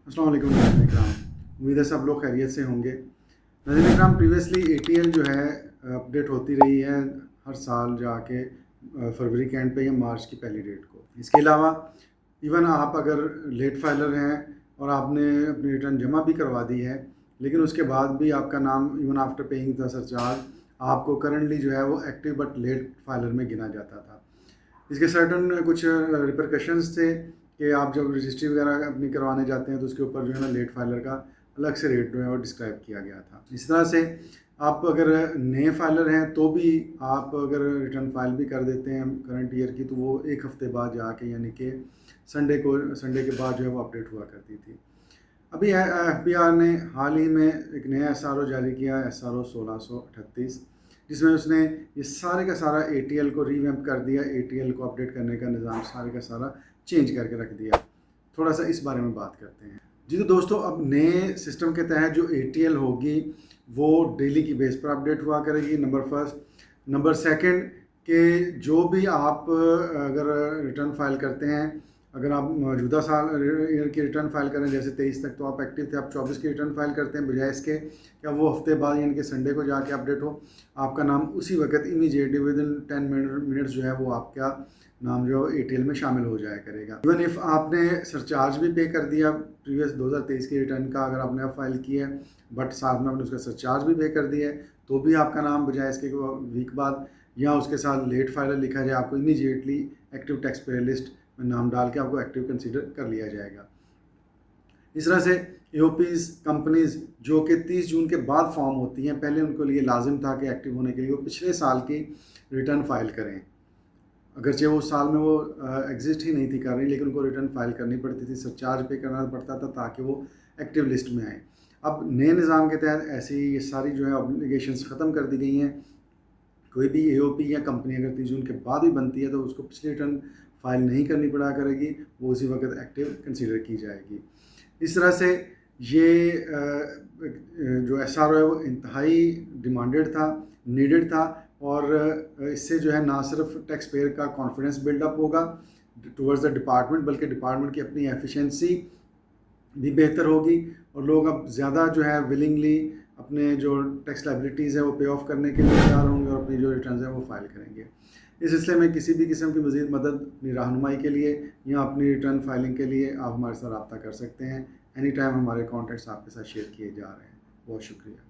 अस्सलाम वालेकुम नाज़रीन इकराम, उम्मीद है सब लोग खैरियत से होंगे। नाज़रीन इकराम, प्रीवियसली ATL जो है अपडेट होती रही है हर साल जाके फरवरी के एंड पे या मार्च की पहली डेट को। इसके अलावा इवन आप अगर लेट फाइलर हैं और आपने अपनी रिटर्न जमा भी करवा दी है, लेकिन उसके बाद भी आपका नाम even after paying the surcharge आपको करंटली जो है वो एक्टिव बट लेट फाइलर में गिना जाता था। इसके सर्टन कुछ रिपरकशंस थे कि आप जब रजिस्ट्री वगैरह अपनी करवाने जाते हैं तो उसके ऊपर जो है ना लेट फाइलर का अलग से रेट जो है वो डिस्क्राइब किया गया था। इस तरह से आप अगर नए फाइलर हैं तो भी आप अगर रिटर्न फाइल भी कर देते हैं करंट ईयर की, तो वो एक हफ़्ते बाद जाके यानी कि संडे के बाद जो है वो अपडेट हुआ करती थी। अभी FBR ने हाल ही में एक नया SRO जारी किया, SRO 1638, जिसमें उसने ये सारे का सारा ATL को रीवैम्प कर दिया, ATL को अपडेट करने का निज़ाम सारे का सारा चेंज करके रख दिया। थोड़ा सा इस बारे में बात करते हैं। जी तो दोस्तों, अब नए सिस्टम के तहत जो ATL होगी वो डेली की बेस पर अपडेट हुआ करेगी, नंबर फर्स्ट। नंबर सेकंड कि जो भी आप अगर रिटर्न फाइल करते हैं, अगर आप मौजूदा साल ईयर की रिटर्न फाइल करें, जैसे 23 तक तो आप एक्टिव थे, आप 24 की रिटर्न फाइल करते हैं, बजाय इसके क्या वो हफ्ते बाद यानी कि संडे को जाके अपडेट हो, आपका नाम उसी वक्त इमीडिएटली विद इन 10 मिनट्स जो है वो आपका नाम जो ATL में शामिल हो जाया करेगा। इवन इफ़ आपने सरचार्ज भी पे कर दिया प्रीवियस 2023 की रिटर्न का, अगर आपने फाइल किया है बट साथ में आपने उसका सरचार्ज भी पे कर दिया है, तो भी आपका नाम बजाय इसके वीक बाद या उसके साथ लेट फाइलर लिखा जाए, आपको immediately active tax payer list में नाम डाल के आपको एक्टिव कंसीडर कर लिया जाएगा। इस तरह से AOPs कंपनीज़ जो कि 30 जून के बाद फॉर्म होती हैं, पहले उनको लिए लाजिम था कि एक्टिव होने के लिए वो पिछले साल की रिटर्न फाइल करें, अगरचे वो साल में वो एग्जिस्ट ही नहीं थी कर रही, लेकिन उनको रिटर्न फाइल करनी पड़ती थी, सरचार्ज पे करना पड़ता था ताकि वो एक्टिव लिस्ट में आए। अब नए निज़ाम के तहत ऐसी ये सारी जो है ऑब्लिगेशंस ख़त्म कर दी गई हैं। कोई भी AOP या कंपनी अगर 30 जून के बाद भी बनती है तो उसको पिछली रिटर्न फाइल नहीं करनी पड़ा करेगी, वो उसी वक्त एक्टिव कंसीडर की जाएगी। इस तरह से ये जो SRO है वो इंतहाई डिमांडेड था, नीडेड था, और इससे जो है ना सिर्फ टैक्स पेयर का कॉन्फिडेंस बिल्डअप होगा टुवर्ड्स द डिपार्टमेंट, बल्कि डिपार्टमेंट की अपनी एफिशिएंसी भी बेहतर होगी और लोग अब ज़्यादा जो है विलिंगली अपने जो टैक्स लायबिलिटीज़ है वो पे ऑफ करने के लिए तैयार होंगे और अपनी जो रिटर्न है वो फाइल करेंगे। इस सिलसिले में किसी भी किस्म की मज़ीद मदद अपनी रहनुमाई के लिए या अपनी रिटर्न फाइलिंग के लिए आप हमारे साथ रब्ता कर सकते हैं। एनी टाइम हमारे कॉन्टैक्ट्स आपके साथ शेयर किए जा रहे हैं। बहुत शुक्रिया।